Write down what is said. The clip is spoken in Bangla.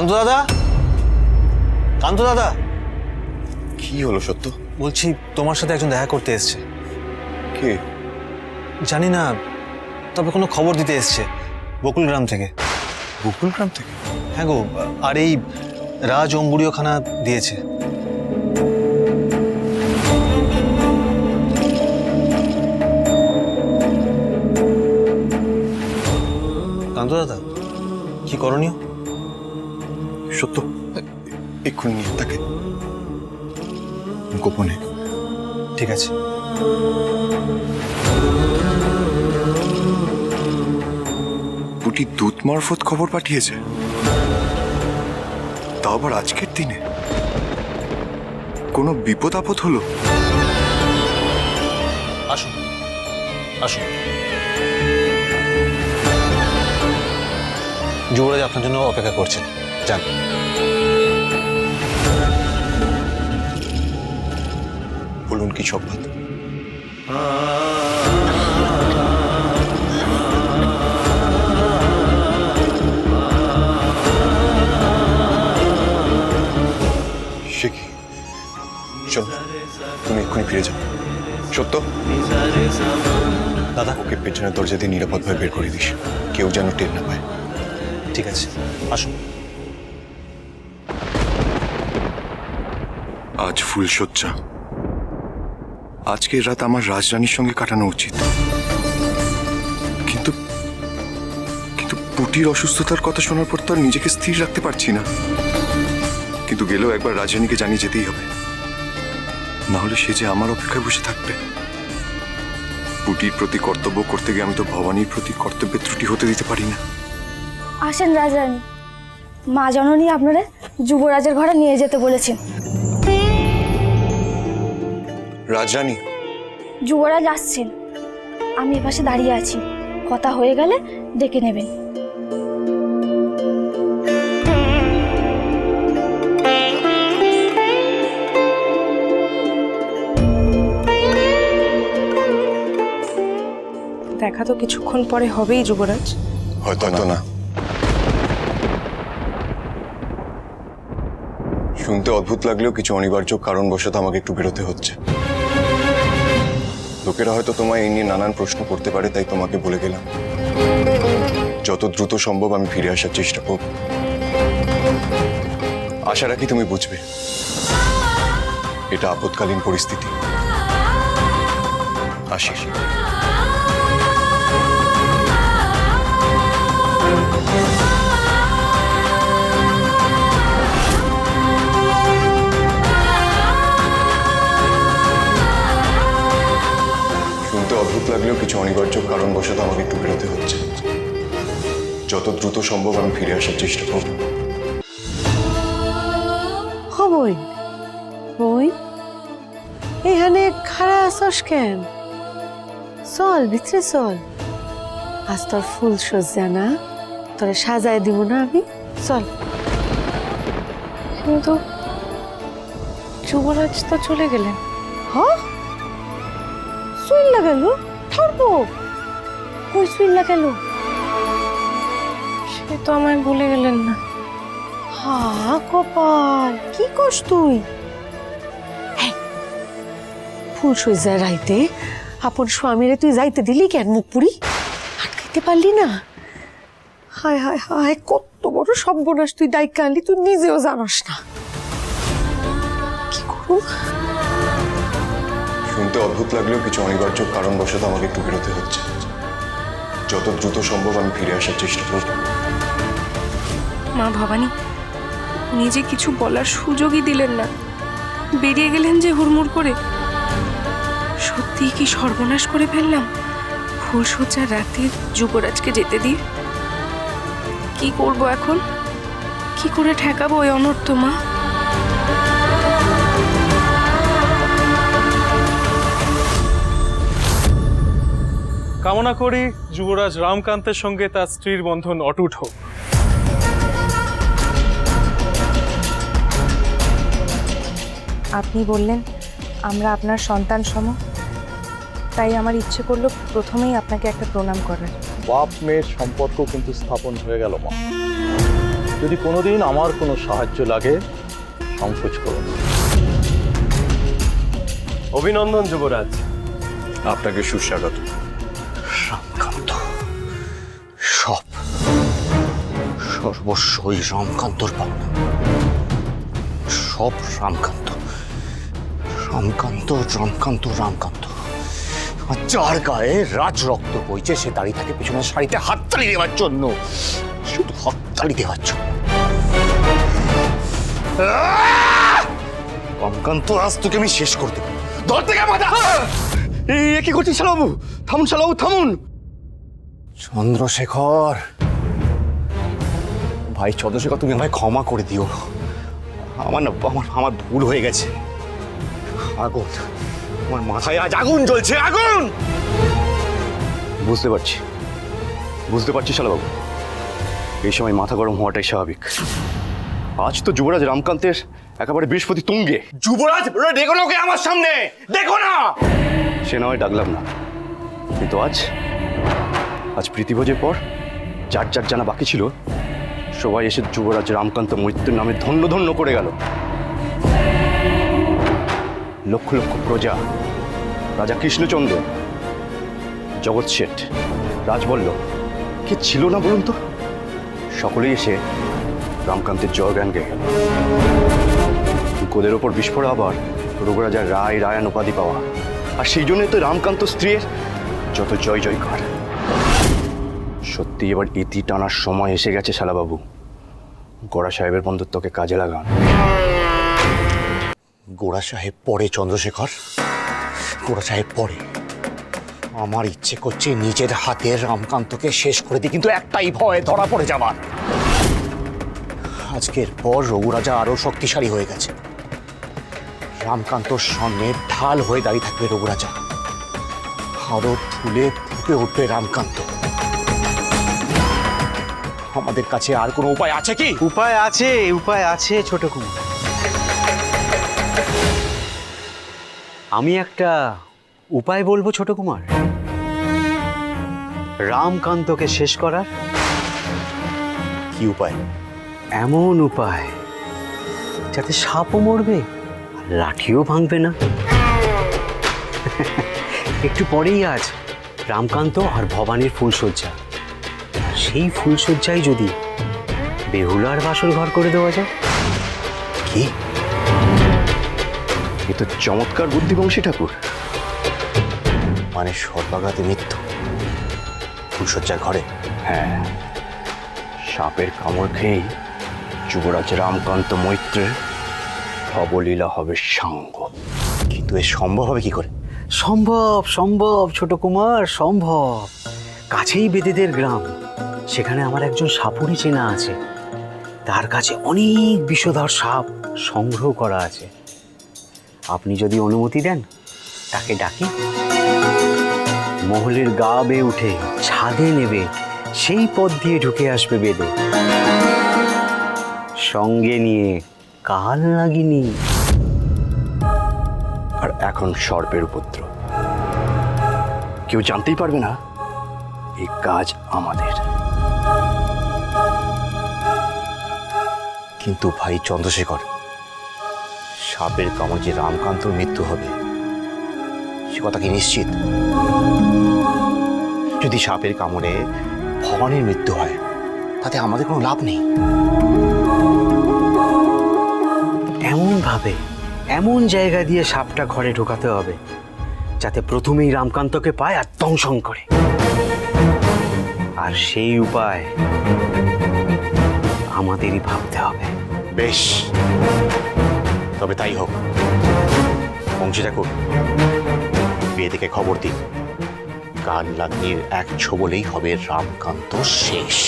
কান্তু দাদা, কান্তু দাদা, কি হলো সত্য? বলছি তোমার সাথে একজন দেখা করতে এসছে। কে? জানি না, তবে কোনো খবর দিতে এসছে বকুল গ্রাম থেকে। বকুল গ্রাম থেকে? হ্যাঁ গো, আর এই রাজ অঙ্গুরীয়খানা দিয়েছে। কান্তু দাদা, কি করণীয়? সত্য, এক্ষুনি নিয়ে তাকে গোপনে। ঠিক আছে। পুটি দূত মারফত খবর পাঠিয়েছে, তাও আবার আজকের দিনে। কোনো বিপদ আপদ হলো? আসুন আসুন, যুবরাজ আপনার জন্য অপেক্ষা করছেন, যান। বলুন কি সংবাদ? সে কি? চলো, তুমি এক্ষুনি ফিরে যাও। সত্য, দাদা, ওকে পেছনের দরজা দিয়ে নিরাপদভাবে বের করে দিস, কেউ যেন টের না পায়। ঠিক আছে, আসুন। আজ ফুলশয্যা, আজকের রাত আমার রাজরানীর সঙ্গে কাটানো উচিত। কিন্তু কিন্তু পুটির অসুস্থতার কথা শোনার পর তো আর নিজেকে স্থির রাখতে পারছি না। কিন্তু গেলেও একবার রাজরানীকে জানিয়ে যেতেই হবে, না হলে সে যে আমার অপেক্ষায় বসে থাকবে। পুটির প্রতি কর্তব্য করতে গিয়ে আমি তো ভবানীর প্রতি কর্তব্যের ত্রুটি হতে দিতে পারি না। আসেন রাজরানী, মা জননী আপনারা যুবরাজের ঘরে নিয়ে যেতে বলেছেন। রাজরানী? যুবরাজ আসছেন, আমি এপাশে দাঁড়িয়ে আছি, কথা হয়ে গেলে ডেকে নেবেন। দেখা তো কিছুক্ষণ পরে হবেই যুবরাজ। হয়তো না। শুনতে অদ্ভুত লাগলেও কিছু অনিবার্য কারণবশত আমাকে একটু বেরোতে হচ্ছে। লোকেরা হয়তো তোমায় এই নিয়ে নানান প্রশ্ন করতে পারে, তাই তোমাকে বলে গেলাম। যত দ্রুত সম্ভব আমি ফিরে আসার চেষ্টা করব। আশা রাখি তুমি বুঝবে, এটা আপৎকালীন পরিস্থিতি। আসি। শুনতে অদ্ভুত লাগলেও কিছু অনিবার্য কারণবশত আমাকে একটু বেরোতে হচ্ছে। যত দ্রুত সম্ভব আমি ফিরে আসার চেষ্টা করব। বই বই, এখানে খাড়া আসস কেন? চল ভিতরে চল, আজ তোর ফুল সজ্জা না, তোরে সাজায় দিব না আমি, চল। কিন্তু যুবরাজ তো চলে গেলেন। হ, চুল লাগালো? ঠাড়বো কই চুল লাগালো? সে তো আমায় ভুলে গেলেন না। হা কপাল, কি করস তুই? ফুল সজ্জার রাইতে আপন স্বামীরে তুই যাইতে দিলি কেন? মুখ পুরি আটকাইতে পারলি না? হায় হায় হায়, কত বড় সর্বনাশ তুই দায়িত্ব আনলি, তুই নিজেও জানাস না। কি করু? শুনতে অদ্ভুত লাগলেও কিছু অনিবার্য কারণবশত আমাকে একটু বেরোতে হচ্ছে। যত দ্রুত সম্ভব আমি ফিরে আসার চেষ্টা করব। মা ভবানী নিজে কিছু বলার সুযোগই দিলেন না, বেরিয়ে গেলেন যে হুড়মুড় করে। সত্যি কি সর্বনাশ করে ফেললাম ফুলসজ্জার রাতে যুবরাজকে যেতে দিয়ে? কি করব এখন? কি করে ঠেকাবো ওই অনর্থ মা? কামনা করি যুবরাজ রামকান্তের সঙ্গে তার স্ত্রীর বন্ধন অটুট হোক। আপনি বললেন আমরা আপনার সন্তান সম, তাই আমার ইচ্ছে করলো প্রথমেই আপনাকে একটা প্রণাম করার। বাপ মেয়ের সম্পর্ক কিন্তু স্থাপন হয়ে গেল মা। যদি কোনোদিন আমার কোনো সাহায্য লাগে সংকোচ করুন। অভিনন্দন যুবরাজ। আপনাকে সুস্বাগত। রামকান্ত, সব সর্বস্বই রামকান্তর পাওনা। সব রামকান্ত, রামকান্ত, রামকান্ত, রামকান্ত। আর যার গায়ে রাজ রক্ত বইছে সে দাঁড়িয়ে থাকে পিছনের শাড়িতে হাততালি দেওয়ার জন্য, শুধু হাততালি দেওয়ার জন্য। রামকান্ত, আজ তোকে আমি শেষ করে দেবো। ধর থেকে মাথা। এই কি করছিস শালাবু? থামুন শালাবু, থামুন। চন্দ্রশেখর, ভাই চন্দ্রশেখর, তুমি আমায় ক্ষমা করে দিও। আমার ভুল হয়ে গেছে। আগুন, আমার মাথায় আজ আগুন জ্বলছে, আগুন। বুঝতে পারছি শালাবাবু, এই সময় মাথা গরম হওয়াটাই স্বাভাবিক। আজ তো যুবরাজ রামকান্তের একেবারে বৃহস্পতি তুঙ্গে। যুবরাজ, দেখো না ওকে আমার সামনে, দেখো না। সে নয় ডাকলাম না, কিন্তু আজ প্রীতিভোজের পর যার জানা বাকি ছিল সবাই এসে যুবরাজ রামকান্ত মৈত্রের নামে ধন্য ধন্য করে গেল। লক্ষ লক্ষ প্রজা, রাজা কৃষ্ণচন্দ্র, জগৎ শেঠ, রাজবল্ল, কে ছিল না বলুন তো? সকলেই এসে রামকান্তের জয়গান গেয়ে গেল। গোদের ওপর বিস্ফোরা আবার রঘুরাজার রায় রায়ান উপাধি পাওয়া, আর সেই জন্যই তো রামকান্ত স্ত্রীর যত জয় জয়কার। সত্যি এবার ইতি টানার সময় এসে গেছে শালাবাবু। গোড়া সাহেবের বন্ধুত্বকে কাজে লাগান। গোড়া সাহেব পরে চন্দ্রশেখর, গোড়া সাহেব পরে। আমার ইচ্ছে করছে নিজের হাতে রামকান্তকে শেষ করে দিই, কিন্তু একটাই ভয়, ধরা পড়ে যাবার। আজকের পর রঘুরাজা আরো শক্তিশালী হয়ে গেছে। রামকান্তর সামনে ঢাল হয়ে দাঁড়িয়ে থাকবে রঘুরাজা। আরো ফুলে ফুটে উঠবে রামকান্ত। আমাদের কাছে আর কোনো উপায় আছে কি? উপায় আছে ছোট কুমার। আমি একটা উপায় বলবো ছোট কুমার, রামকান্তকে শেষ করার। কি উপায়? এমন উপায় যাতে সাপও মরবে আর লাঠিও ভাঙবে না। একটু পরেই আজ রামকান্ত আর ভবানীর ফুলশয্যা। সেই ফুলশয্যায় যদি বেহুলার বাসর ঘর করে দেওয়া যায়। কি? এ তো চমৎকার বুদ্ধি বংশী ঠাকুর। মানে সর্বাঘাতে মৃত্যু ফুলশয্যার ঘরে? হ্যাঁ, সাপের কামড় খেয়েই যুবরাজ রামকান্ত মৈত্রের অবলীলা হবে সাঙ্গ। কিন্তু এ সম্ভব হবে কি করে? সম্ভব ছোট কুমার, সম্ভব। কাছেই বেদেদের গ্রাম, সেখানে আমার একজন সাপুড়ি চেনা আছে। তার কাছে অনেক বিষধর সাপ সংগ্রহ করা আছে। আপনি যদি অনুমতি দেন তাকে ডাকি, মহলের গা বেয়ে উঠে ছাদে নেবে, সেই পথ দিয়ে ঢুকে আসবে বেদে, সঙ্গে নিয়ে কাল নাগিনী। আর এখন সর্পের উপদ্রব, কেউ জানতেই পারবে না এই কাজ আমাদের। কিন্তু ভাই চন্দ্রশেখর, সাপের কামড়ে যে রামকান্তর মৃত্যু হবে সে কথা কি নিশ্চিত? যদি সাপের কামড়ে ভবানীর মৃত্যু হয় তাতে আমাদের কোনো লাভ নেই। এমনভাবে এমন জায়গা দিয়ে সাপটা ঘরে ঢোকাতে হবে যাতে প্রথমেই রামকান্তকে পায় আর দংশন করে। আর সেই উপায় আমাদেরই ভাবতে হবে। বেশ, তবে তাই হোক। বংশী ঠাকুর, বেদেকে খবর দিন, কাল লাগনির এক ছোবলেই হবে রামকান্ত শেষ।